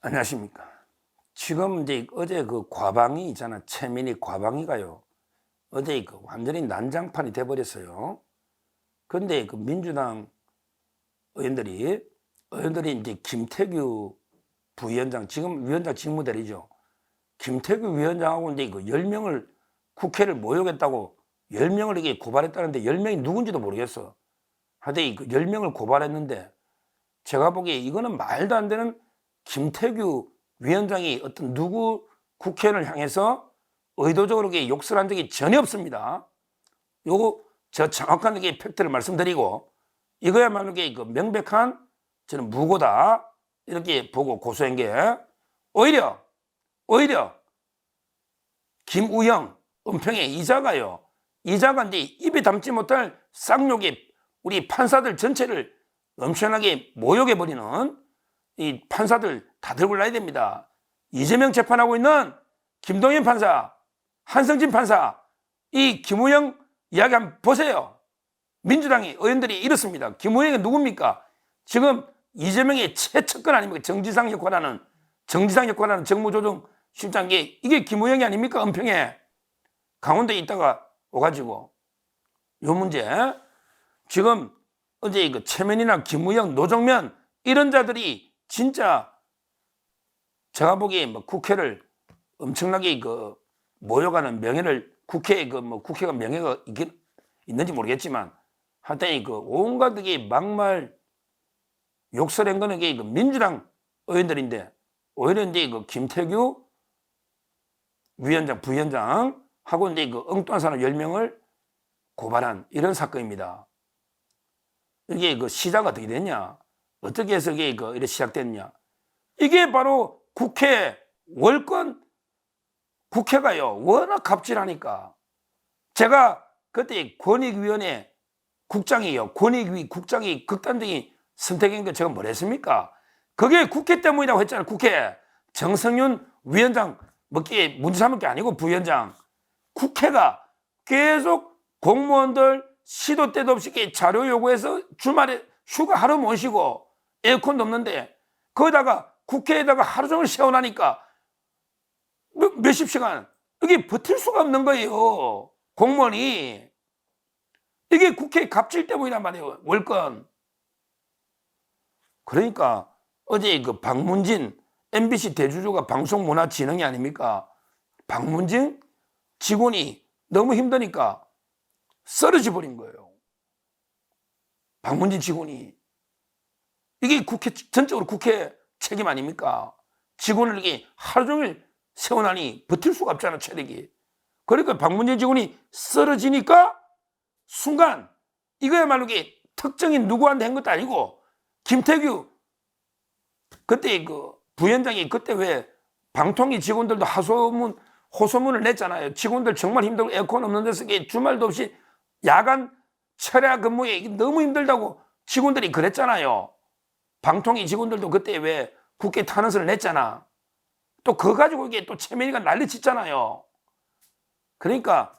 안녕하십니까. 지금 이제 어제 그 과방위 있잖아. 최민희 과방위가요. 어제 그 완전히 난장판이 돼버렸어요. 근데 그 민주당 의원들이 이제 김태규 부위원장, 지금 위원장 직무대리죠. 김태규 위원장하고 이제 그 10명을 국회를 모욕했다고 10명을 이게 고발했다는데 10명이 누군지도 모르겠어. 하여튼 그 10명을 고발했는데 제가 보기에 이거는 말도 안 되는 김태규 위원장이 어떤 누구 국회의원을 향해서 의도적으로 욕설 한 적이 전혀 없습니다. 요거 저 정확한 팩트를 말씀드리고 이거야말로 그 명백한 저는 무고다 이렇게 보고 고소한 게 오히려 김우영 은평의 이자가 이제 입에 담지 못할 쌍욕이 우리 판사들 전체를 엄청나게 모욕해버리는 이 판사들 다 들고 나야 됩니다. 이재명 재판하고 있는 김동연 판사, 한성진 판사, 이 김우영 이야기 한번 보세요. 민주당의 의원들이 이렇습니다. 김우영이 누굽니까? 지금 이재명의 최측근 아닙니까? 정지상 역할하는 정무조정실장이 이게 김우영이 아닙니까? 은평에 강원도에 있다가 오가지고 요 문제 지금 어제 그 최면이나 김우영, 노정면 이런 자들이 진짜 제가 보기에 뭐 국회를 엄청나게 그 모욕하는 명예를 국회에 그 뭐 국회가 명예가 있는지 모르겠지만 하여튼 그 온갖 게 막말 욕설한 거는 그 민주당 의원들인데 오히려 이제 그 김태규 위원장, 부위원장 하고 이제 그 엉뚱한 사람 10명을 고발한 이런 사건입니다. 이게 그 시작이 어떻게 됐냐? 어떻게 해서 이게 이렇게 시작됐냐? 이게 바로 국회 월권 국회가요 워낙 갑질하니까 제가 그때 권익위원회 국장이요 권익위 국장이 극단적인 선택인 거 제가 뭘 했습니까? 그게 국회 때문이라고 했잖아요. 국회 정성윤 위원장 먹기에 문제 삼을 게 아니고 부위원장 국회가 계속 공무원들 시도 때도 없이 자료 요구해서 주말에 휴가 하루 못 쉬고 에어컨도 없는데 거기다가 국회에다가 하루 종일 세워놔니까 몇십 시간 이게 버틸 수가 없는 거예요. 공무원이. 이게 국회 갑질 때문이란 말이에요. 월권. 그러니까 어제 그 박문진 MBC 대주주가 방송문화진흥이 아닙니까? 박문진 직원이 너무 힘드니까 쓰러져 버린 거예요. 박문진 직원이. 이게 국회 전적으로 국회 책임 아닙니까? 직원을 이렇게 하루 종일 세워나니 버틸 수가 없잖아, 체력이. 그러니까 박문진 직원이 쓰러지니까 순간 이거야말로 이게 특정인 누구한테 한 것도 아니고 김태규 그때 그 부위원장이 그때 왜 방통위 직원들도 호소문을 냈잖아요. 직원들 정말 힘들고 에어컨 없는 데서 주말도 없이 야간 철야 근무에 너무 힘들다고 직원들이 그랬잖아요. 방통위 직원들도 그때 왜 국회 탄원서를 냈잖아. 또 그거 가지고 이게 또 최민희가 난리 치잖아요. 그러니까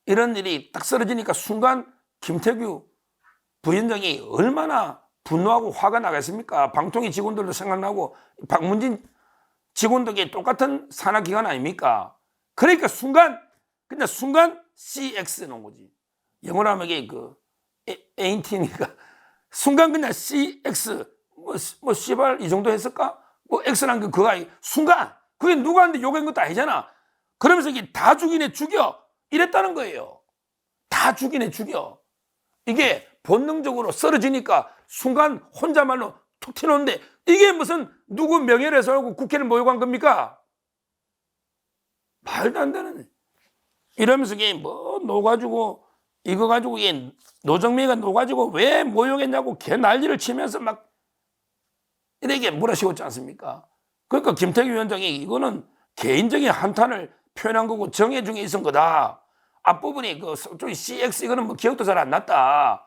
이런 일이 딱 쓰러지니까 순간 김태규 부위원장이 얼마나 분노하고 화가 나겠습니까? 방통위 직원들도 생각나고 박문진 직원도 똑같은 산하기관 아닙니까? 그러니까 순간 CX 놓은 거지. 영어로 하면 이게 그 에인티니까 순간 그냥 CX 뭐 씨발 이 정도 했을까? 뭐 X란 게 그거 아니 순간 그게 누구한테 욕한 것도 아니잖아. 그러면서 이게 다 죽이네 죽여 이랬다는 거예요. 다 죽이네 죽여. 이게 본능적으로 쓰러지니까 순간 혼자말로 툭 튀는데 이게 무슨 누구 명예를 해서하고 국회를 모욕한 겁니까? 말도 안 되는. 이러면서 이게 뭐 녹아주고 이거 가지고 이게 노정민이가 녹아지고 왜 모욕했냐고 개 난리를 치면서 막 이렇게 몰아씌웠지 않습니까? 그러니까 김태규 위원장이 이거는 개인적인 한탄을 표현한 거고 정해 중에 있은 거다. 앞부분이 그 CX 이거는 뭐 기억도 잘 안 났다.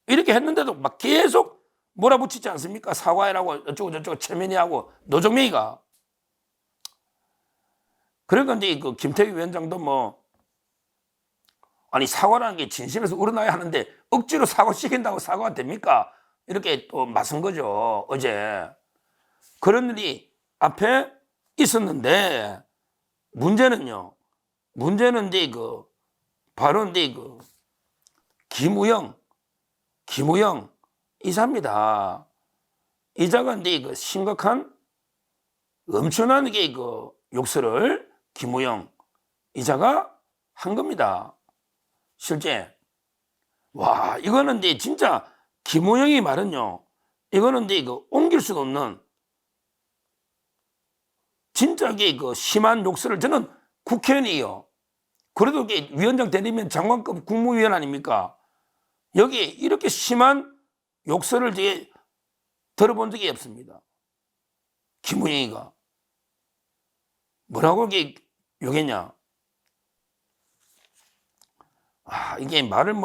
이렇게 했는데도 막 계속 몰아붙이지 않습니까? 사과해라고 어쩌고 저쩌고 최민희하고 노정민이가. 그러니까 이제 그 김태규 위원장도 뭐 아니 사과라는 게 진심에서 우러나야 하는데 억지로 사과시킨다고 사과가 됩니까? 이렇게 또 맞선 거죠 어제. 그런 일이 앞에 있었는데 문제는요. 문제는 이제 바로 이제 김우영 이사입니다. 이자가 이제 심각한 엄청난 욕설을 김우영 이자가 한 겁니다. 실제 와 이거는 이제 진짜 김우영이 말은요. 이거는 이제 옮길 수도 없는 진짜 심한 욕설을 저는 국회의원이에요. 그래도 위원장 대리면 장관급 국무위원 아닙니까? 여기 이렇게 심한 욕설을 들어본 적이 없습니다. 김우영이가 뭐라고 욕했냐? 이게 말을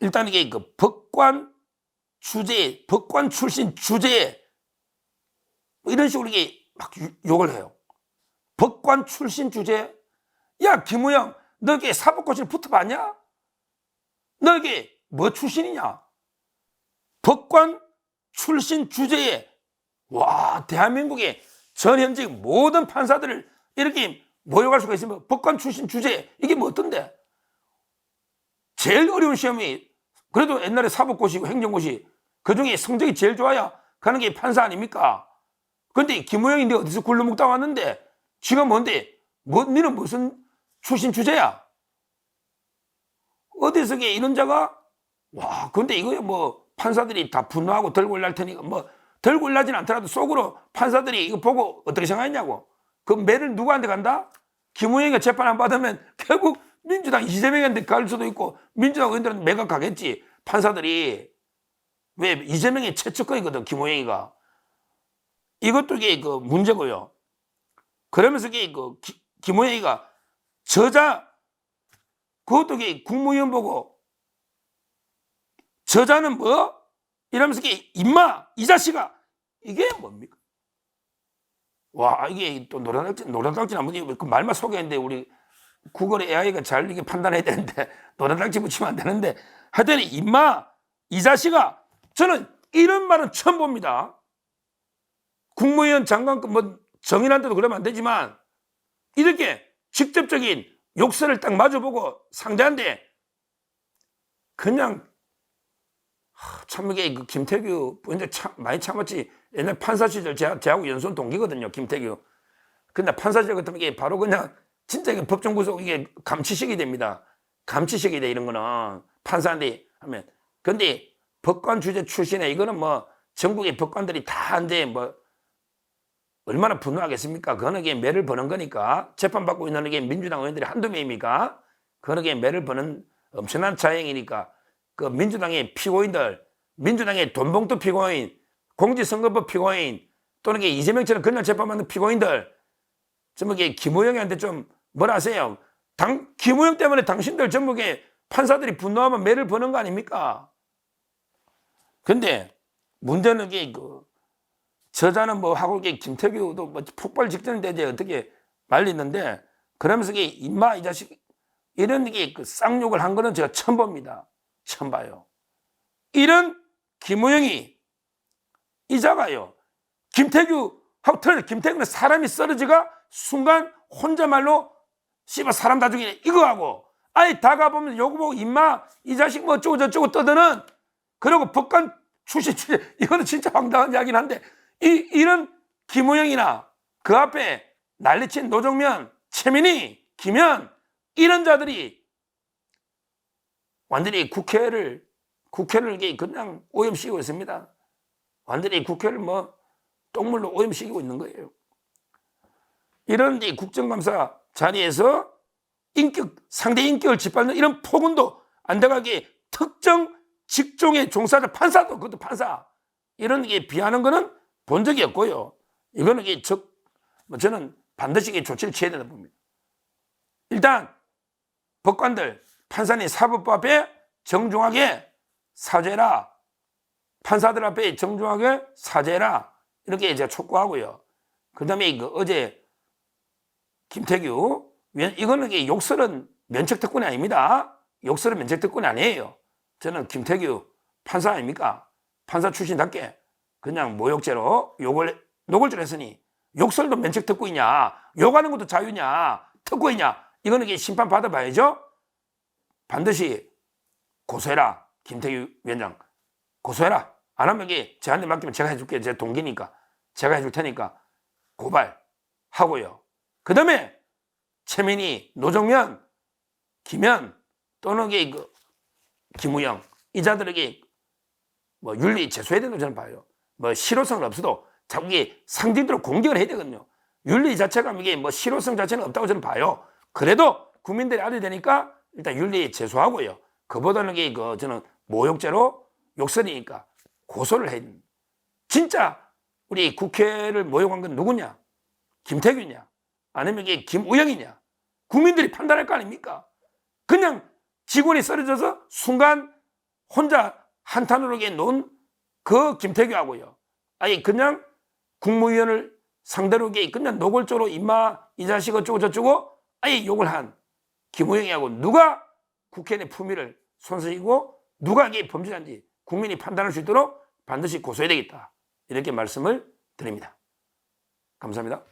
일단 이게 법관 출신 주제에 이런 식으로 이게 막 욕을 해요. 법관 출신 주제? 야, 김우영, 너 이게 사법고시를 붙어봤냐? 너 이게 뭐 출신이냐? 법관 출신 주제에, 와, 대한민국의 전현직 모든 판사들을 이렇게 모욕할 수가 있으면 법관 출신 주제에, 이게 뭐 어떤데? 제일 어려운 시험이, 그래도 옛날에 사법고시고 행정고시, 그 중에 성적이 제일 좋아야 가는 게 판사 아닙니까? 근데 김우영이 어디서 굴러먹다 왔는데, 지가 뭔데? 너는 무슨 출신 주제야? 어디서 이런 자가? 와, 근데 이거 판사들이 다 분노하고 들고 올랄 테니까, 들고 올라진 않더라도 속으로 판사들이 이거 보고 어떻게 생각했냐고. 그 매를 누구한테 간다? 김우영이가 재판 안 받으면 결국 민주당 이재명한테 갈 수도 있고, 민주당 의원들한테 매각 가겠지. 판사들이. 왜? 이재명의 최측근이거든, 김우영이가. 이것도 이게 문제고요. 그러면서 김우영이가 저자, 그것도 국무위원 보고 저자는 뭐? 이러면서 임마 이 자식아, 이게 뭡니까? 와, 이게 또 노란딱지 나머지 그 말만 소개했는데 우리 구글 AI가 잘 이게 판단해야 되는데 노란딱지 붙이면 안 되는데 하여튼 임마 이 자식아, 저는 이런 말은 처음 봅니다. 국무위원 장관급 정인한테도 그러면 안 되지만 이렇게 직접적인 욕설을 딱 마주보고 상대한테 그냥 참 이게 김태규 이제 많이 참았지. 옛날 판사 시절 제하고 연수원 동기거든요, 김태규. 근데 판사 시절 같으면 이게 바로 그냥 진짜 법정 구속 이게 감치식이 됩니다. 감치식이 돼, 이런 거는 판사한테 하면. 근데 법관 주재 출신에 이거는 전국의 법관들이 다 이제 얼마나 분노하겠습니까? 그거는 매를 버는 거니까. 재판받고 있는 게 민주당 의원들이 한두 명입니까? 그거는 매를 버는 엄청난 자행이니까. 그 민주당의 피고인들, 민주당의 돈봉투 피고인, 공직선거법 피고인, 또는 이재명처럼 그날 재판받는 피고인들, 전부 김우영한테 좀 뭐라 하세요? 김우영 때문에 당신들 전부 판사들이 분노하면 매를 버는 거 아닙니까? 근데 문제는 저자는 하고 김태규도 폭발 직전인데 이제 어떻게 말리는데, 그러면서 임마 이 자식, 이런 쌍욕을 한 거는 제가 처음 봅니다. 처음 봐요. 이런 김우영이 이자가요. 김태규하고 틀려. 김태규는 사람이 쓰러지가 순간 혼자말로 씨발 사람 다 죽이네 이거 하고, 아예 다가보면 요거 보고 임마 이 자식 어쩌고 저쩌고 떠드는, 그리고 법관 출신 이거는 진짜 황당한 이야기긴 한데, 이런 김우영이나 그 앞에 난리친 노정면, 최민희, 김현, 이런 자들이 완전히 국회를 그냥 오염시키고 있습니다. 완전히 국회를 똥물로 오염시키고 있는 거예요. 이런 국정감사 자리에서 상대 인격을 짓밟는 이런 폭언도 안 돼가게 특정 직종의 종사자, 판사도, 그것도 판사, 이런 비하는 거는 본 적이 없고요. 이거는 저는 반드시 조치를 취해야 된다 봅니다. 일단 법관들, 판사님 사법부에 정중하게 사죄라, 판사들 앞에 정중하게 사죄라, 이렇게 제가 촉구하고요. 그 다음에 어제 김태규, 이거는 욕설은 면책특권이 아닙니다. 욕설은 면책특권이 아니에요. 저는 김태규 판사 아닙니까? 판사 출신답게 그냥 모욕죄로 욕을 노골적으로 했으니 욕설도 면책 특권이냐, 욕하는 것도 자유냐, 특권이냐, 이거는 이게 심판 받아봐야죠. 반드시 고소해라. 김태규 위원장 고소해라. 안 하면 이게 저한테 맡기면 제가 해줄게요. 제 동기니까 제가 해줄 테니까 고발하고요. 그 다음에 최민희, 노정면, 김현 또는 김우영 이 자들에게 뭐 윤리 제소해야 된다고 저는 봐요. 뭐 실효성은 없어도 자꾸 이게 상징적으로 공격을 해야 되거든요. 윤리 자체가 이게 뭐 실효성 자체는 없다고 저는 봐요. 그래도 국민들이 알아야 되니까 일단 윤리 제소하고요. 그보다는 저는 모욕죄로 욕설이니까 고소를 해야 됩니다. 진짜 우리 국회를 모욕한 건 누구냐? 김태규냐? 아니면 이게 김우영이냐? 국민들이 판단할 거 아닙니까? 그냥 직원이 쓰러져서 순간 혼자 한탄으로 놓은 그 김태규하고요. 아니 그냥 국무위원을 상대로 그냥 노골적으로 임마 이 자식 어쩌고 저쩌고 아예 욕을 한 김우영이하고 누가 국회 내 품위를 손상이고 누가 이게 범죄자인지 국민이 판단할 수 있도록 반드시 고소해야 되겠다. 이렇게 말씀을 드립니다. 감사합니다.